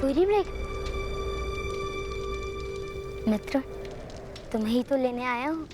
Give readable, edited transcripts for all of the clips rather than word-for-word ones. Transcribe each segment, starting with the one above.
कस्तूरी मृग? मित्र, तुम्हें ही तो लेने आया हूँ।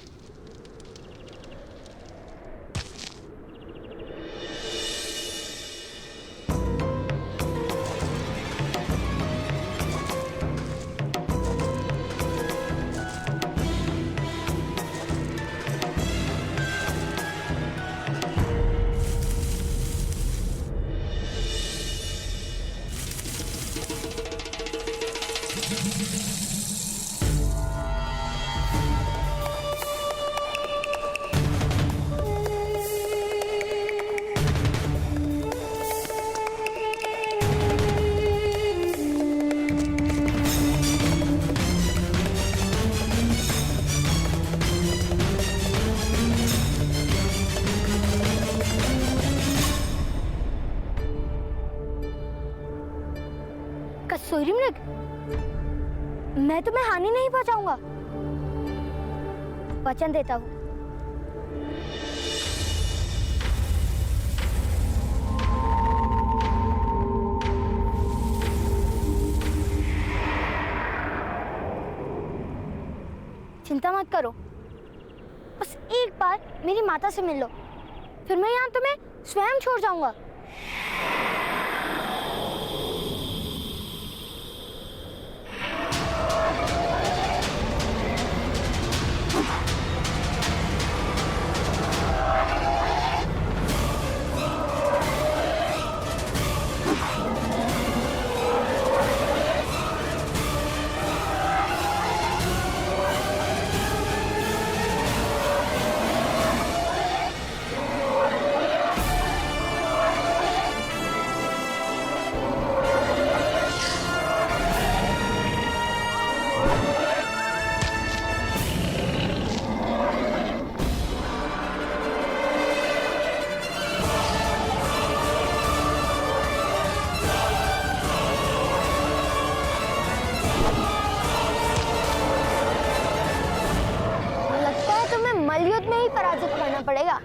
कस्तूरी मृग, मैं तुम्हें हानि नहीं पहुंचाऊंगा, वचन देता हूँ। चिंता मत करो, बस एक बार मेरी माता से मिल लो, फिर मैं यहाँ तुम्हें स्वयं छोड़ जाऊंगा। मलयुद्ध में ही पराजित करना पड़ेगा।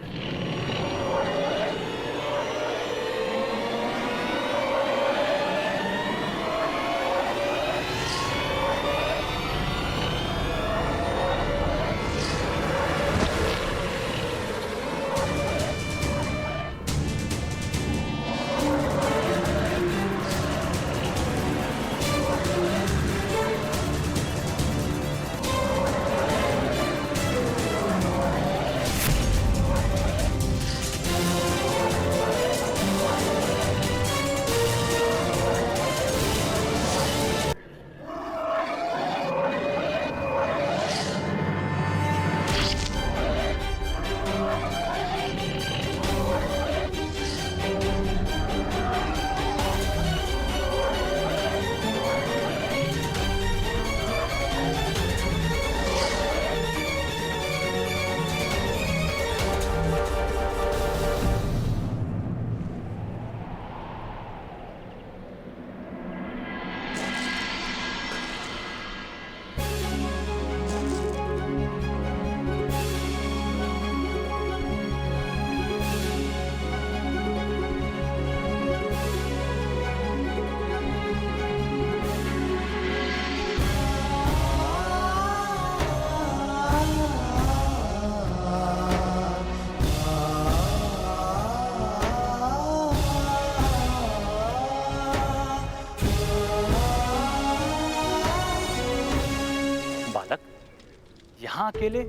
यहाँ अकेले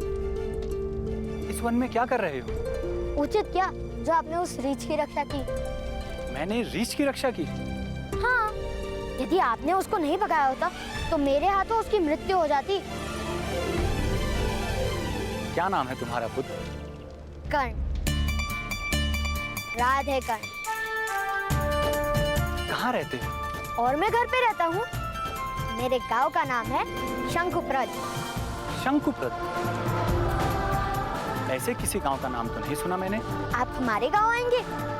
इस वन में क्या कर रहे हो? उचित क्या जो आपने उस रीछ की रक्षा की। मैंने रीछ की रक्षा की? हाँ, यदि आपने उसको नहीं भगाया होता तो मेरे हाथों उसकी मृत्यु हो जाती। क्या नाम है तुम्हारा पुत्र? कर्ण, राधे कर्ण। कहाँ रहते हो? और मैं घर पे रहता हूँ। मेरे गांव का नाम है शंकुप्रद। शंकुप्रद? ऐसे किसी गांव का नाम तो नहीं सुना मैंने। आप हमारे गांव आएंगे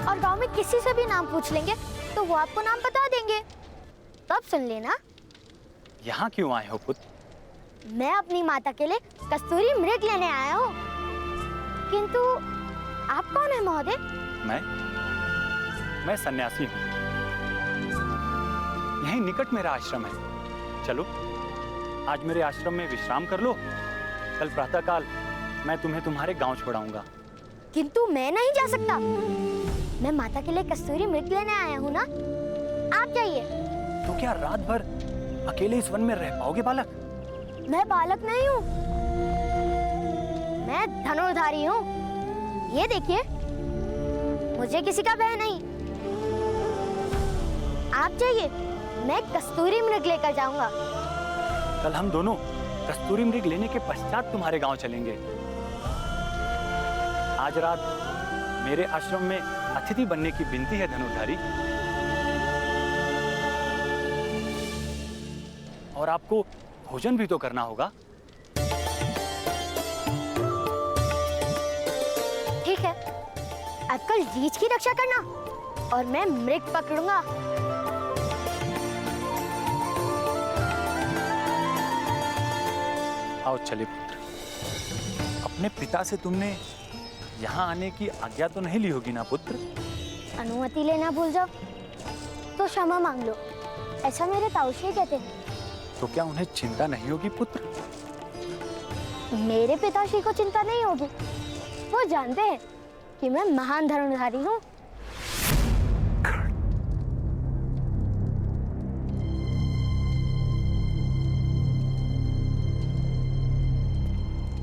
और गांव में किसी से भी नाम पूछ लेंगे तो वो आपको नाम बता देंगे, तब सुन लेना। यहाँ क्यों आए हो पुत्र? मैं अपनी माता के लिए कस्तूरी मृग लेने आया हूँ। किंतु आप कौन है महोदय? मैं सन्यासी हूँ। यहीं निकट मेरा आश्रम है। चलो आज मेरे आश्रम में विश्राम कर लो, कल प्रातःकाल मैं तुम्हें तुम्हारे गांव छोड़ाऊंगा। किंतु मैं नहीं जा सकता। मैं माता के लिए कस्तूरी मृग लेने आया हूँ ना। आप जाइए। तो क्या रात भर अकेले इस वन में रह पाओगे बालक? मैं बालक नहीं हूँ, मैं धनुर्धारी हूँ। ये देखिए, मुझे किसी का भय नहीं। आप जाइए, मैं कस्तूरी मृग लेकर जाऊंगा। कल हम दोनों कस्तूरी मृग लेने के पश्चात तुम्हारे गांव चलेंगे। आज रात मेरे आश्रम में अतिथि बनने की विनती है धनुर्धारी। और आपको भोजन भी तो करना होगा। ठीक है, अब कल रीछ की रक्षा करना और मैं मृग पकड़ूंगा। आओ चले पुत्र। अपने पिता से तुमने यहाँ आने की आज्ञा तो नहीं ली होगी ना पुत्र? अनुमति लेना भूल जाओ तो क्षमा मांग लो, ऐसा मेरे ताऊश्री कहते हैं। तो क्या उन्हें चिंता नहीं होगी पुत्र? मेरे पिताश्री को चिंता नहीं होगी। वो जानते हैं कि मैं महान धनुर्धारी हूँ।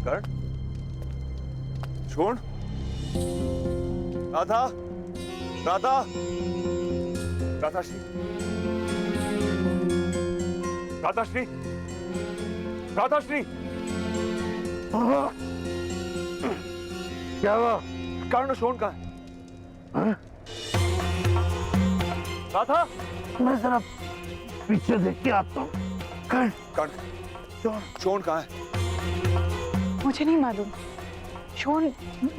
कर्ण, छोड़। राधा, राधा, राधाश्री, राधाश्री, राधाश्री। क्या हुआ? कर्ण शोण कहाँ है? हाँ? राधा, मैं जरा पीछे देख के आता हूँ। कर्ण, कर्ण, शोण कहाँ है? मुझे नहीं मालूम। शोण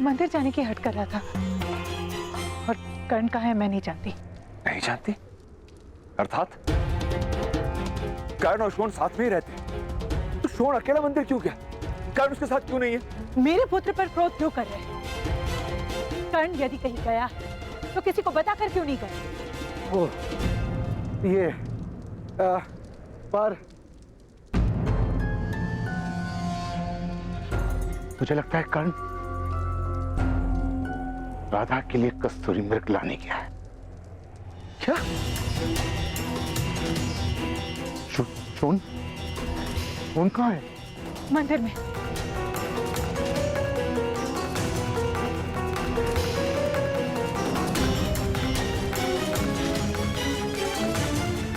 मंदिर जाने की हट कर रहा था। और कर्ण कहाँ है मैं नहीं जानती। नहीं जानती? अर्थात कर्ण और शोण साथ में ही रहते हैं। तो शोण अकेला मंदिर क्यों गया? कर्ण उसके साथ क्यों नहीं है? मेरे पुत्र पर क्रोध क्यों कर रहे हैं? कर्ण यदि कहीं गया है तो किसी को बताकर क्यों नहीं गया? वो ये पर मुझे लगता है कर्ण राधा के लिए कस्तूरी मृग लाने गया है। क्या? शोण कहाँ है? मंदिर में।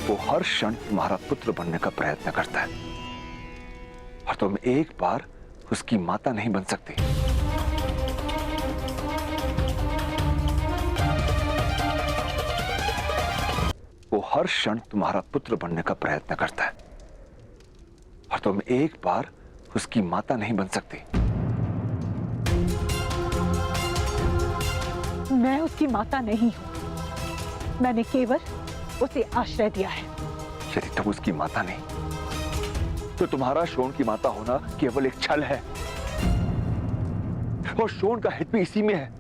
वो हर क्षण तुम्हारा पुत्र बनने का प्रयत्न करता है और तुम एक बार उसकी माता नहीं बन सकती। वो हर क्षण तुम्हारा पुत्र बनने का प्रयत्न करता है और तुम एक बार उसकी माता नहीं बन सकती। मैं उसकी माता नहीं हूं। मैंने केवल उसे आश्रय दिया है। यदि तुम उसकी माता नहीं तो तुम्हारा शोण की माता होना केवल एक छल है और शोण का हित भी इसी में है।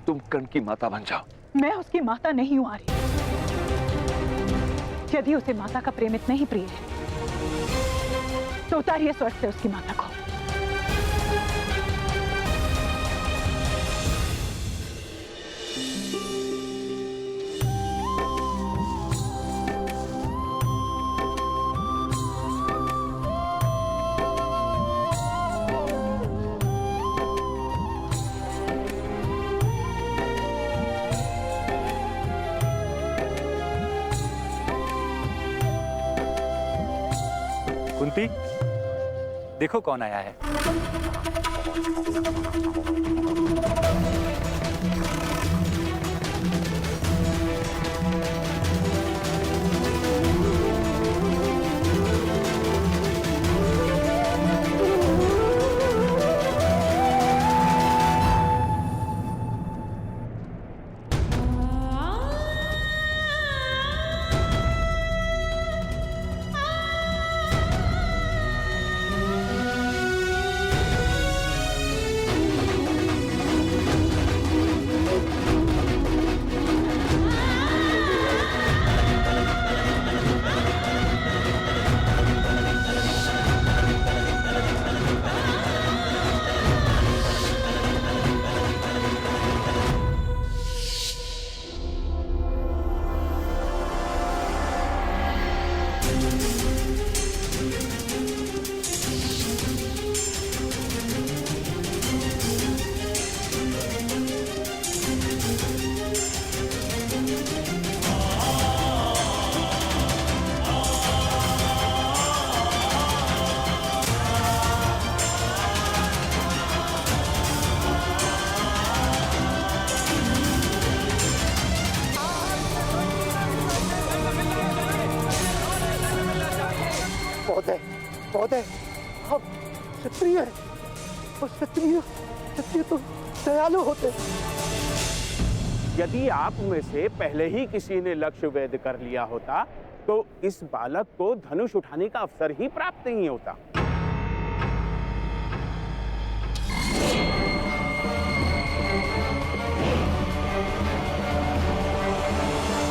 तुम कर्ण की माता बन जाओ। मैं उसकी माता नहीं हूं आर्य। यदि उसे माता का प्रेम इतना ही प्रिय है तो उतारिए स्वर्ग से उसकी माता को। कुंती, देखो कौन आया है। महोदय, महोदय, हम क्षत्रिय हैं और क्षत्रिय तो दयालु होते हैं। यदि आप में से पहले ही किसी ने लक्ष्य वेध कर लिया होता तो इस बालक को धनुष उठाने का अवसर ही प्राप्त नहीं होता।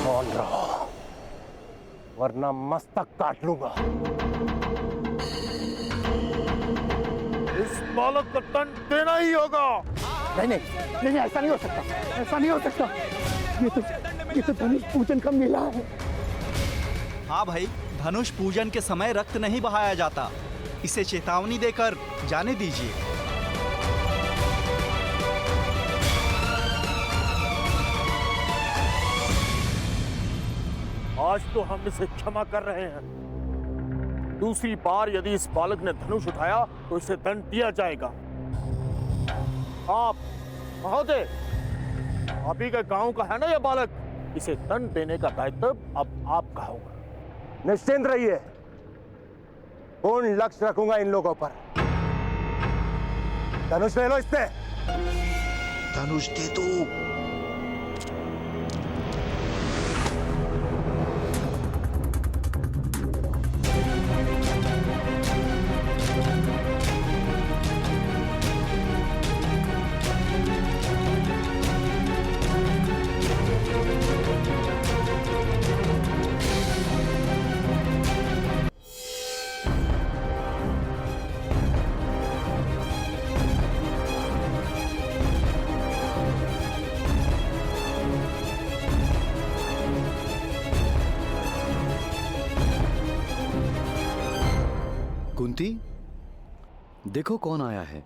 मौन रहो, वरना मस्तक काट लूंगा। इस बालक का दंड देना ही होगा। नहीं नहीं नहीं, ऐसा नहीं हो सकता, ऐसा नहीं हो सकता। ये तो धनुष पूजन का मेला है। हाँ भाई, धनुष पूजन के समय रक्त नहीं बहाया जाता, इसे चेतावनी देकर जाने दीजिए। आज तो हम इसे क्षमा कर रहे हैं। दूसरी बार यदि इस बालक ने धनुष उठाया तो इसे दंड दिया जाएगा। आप महोदय, आप ही के गांव का है ना यह बालक, इसे दंड देने का दायित्व अब आपका होगा। निश्चिंत रहिए, पूर्ण लक्ष्य रखूंगा इन लोगों पर। धनुष ले लो इससे। धनुष दे दो। कुंती, देखो कौन आया है।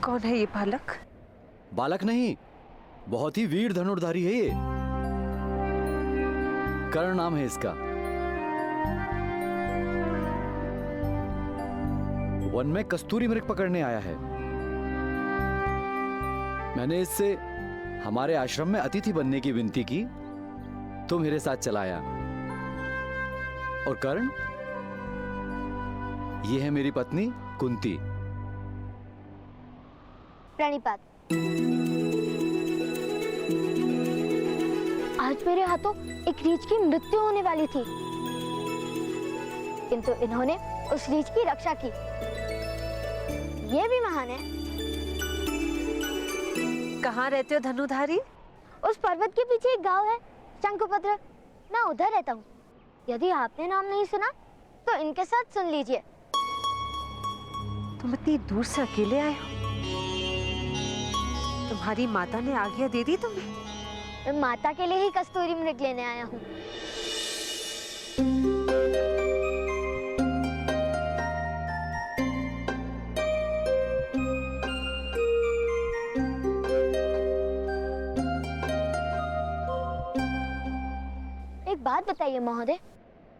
कौन है ये बालक? बालक नहीं, बहुत ही वीर धनुर्धारी है ये। कर्ण नाम है इसका। वन में कस्तूरी मृग पकड़ने आया है। मैंने इससे हमारे आश्रम में अतिथि बनने की विनती की तो मेरे साथ चलाया। और कर्ण, ये है मेरी पत्नी कुंती। प्रणिपात। आज मेरे हाथों एक रीछ की मृत्यु होने वाली थी, किंतु इन्होंने उस रीछ की रक्षा की। ये भी महान है। कहाँ रहते हो धनुधारी? उस पर्वत के पीछे एक गांव है, शंकुपत्र। मैं उधर रहता हूँ। यदि आपने नाम नहीं सुना तो इनके साथ सुन लीजिए। तुम इतनी दूर से अकेले आए हो? तुम्हारी माता ने आज्ञा दे दी तुम्हें? मैं माता के लिए ही कस्तूरी मृग लेने आया हूँ। एक बात बताइए महोदय,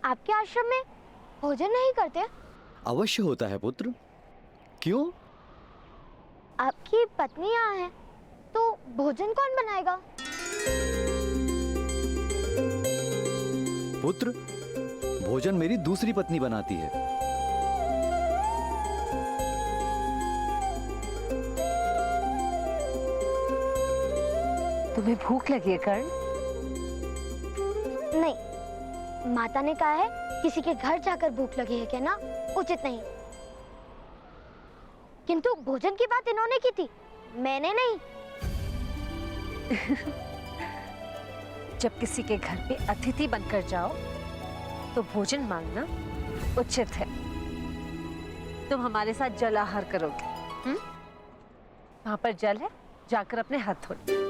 आपके आश्रम में भोजन नहीं करते? अवश्य होता है पुत्र। क्यों? आपकी पत्नी यहाँ है तो भोजन कौन बनाएगा? पुत्र, भोजन मेरी दूसरी पत्नी बनाती है। तुम्हें भूख लगी है कर्ण? नहीं, माता ने कहा है किसी के घर जाकर भूख लगी है कहना उचित नहीं। किंतु भोजन की बात इन्होंने की थी, मैंने नहीं। जब किसी के घर पे अतिथि बनकर जाओ तो भोजन मांगना उचित है। तुम हमारे साथ जल आहार करोगे। वहां पर जल है, जाकर अपने हाथ धो लो।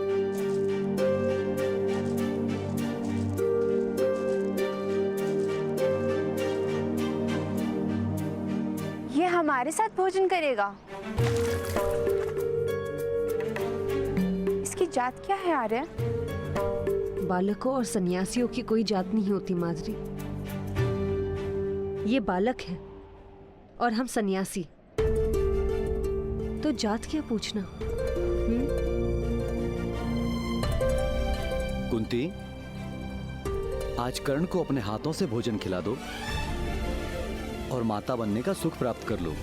ये हमारे साथ भोजन करेगा? जात क्या है आर्य? बालकों और सन्यासियों की कोई जात नहीं होती माधुरी। ये बालक है और हम सन्यासी, तो जात क्या पूछना? कुंती, आज कर्ण को अपने हाथों से भोजन खिला दो और माता बनने का सुख प्राप्त कर लो।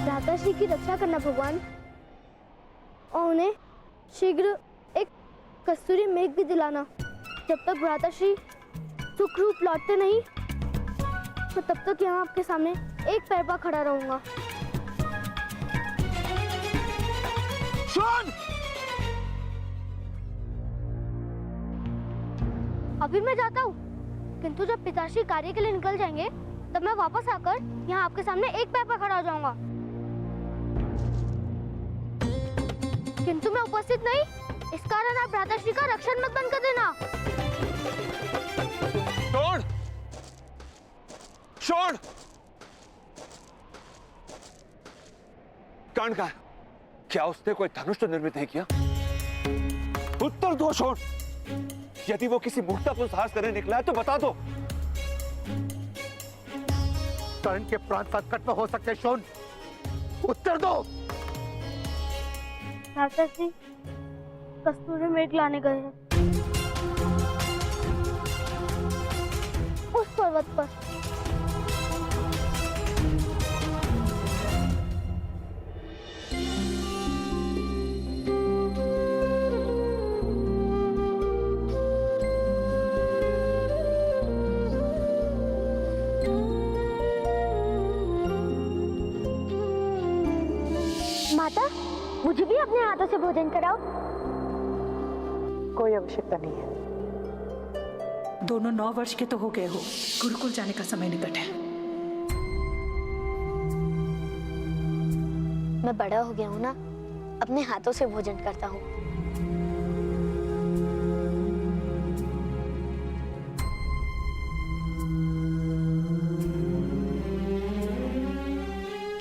भ्राताश्री की रक्षा करना भगवान, और उन्हें शीघ्र एक कस्तूरी मेघ भी दिलाना। जब तक भ्राताश्री सुख रूप लौटते नहीं, मैं तब तक यहाँ आपके सामने एक पैर पर खड़ा रहूंगा। सुन! अभी मैं जाता हूँ, किंतु जब पिताश्री कार्य के लिए निकल जाएंगे, तब मैं वापस आकर यहाँ आपके सामने एक पैर पर खड़ा हो जाऊंगा। किंतु मैं उपस्थित नहीं, इस कारण आप भ्राताश्री का रक्षण मत बंद कर देना। छोड़! छोड़! कर्ण का क्या उसने कोई धनुष तो निर्मित नहीं किया? उत्तर दो छोड़! यदि वो किसी मूर्खतापूर्ण साहस करने निकला है तो बता दो। कर्ण के प्राण संकट में हो सकते हैं शोन, उत्तर दो। भ्राताश्री कस्तूरी मेघ लाने गए हैं उस पर्वत पर। माता, मुझे भी अपने हाथों से भोजन कराओ। कोई आवश्यकता नहीं है। दोनों 9 वर्ष के तो हो गए हो, गुरुकुल जाने का समय निकट है। मैं बड़ा हो गया हूँ ना, अपने हाथों से भोजन करता हूँ।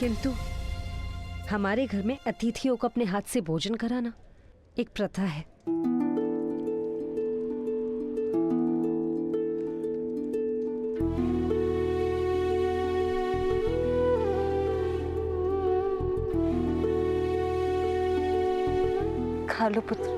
किंतु हमारे घर में अतिथियों को अपने हाथ से भोजन कराना एक प्रथा है। खा लो पुत्र।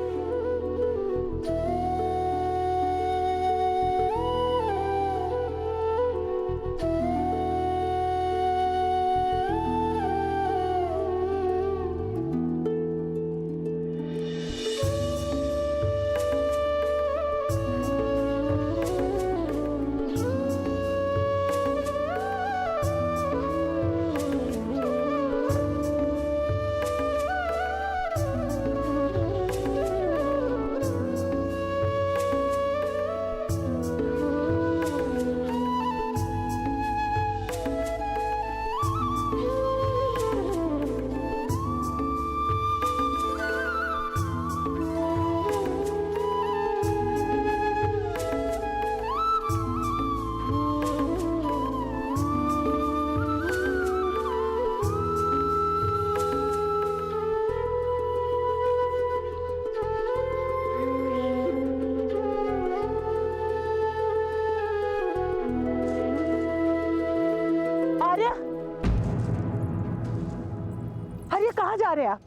कहाँ जा रहे हैं आप?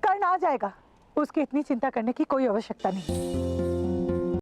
कर्ण आ जाएगा, उसकी इतनी चिंता करने की कोई आवश्यकता नहीं।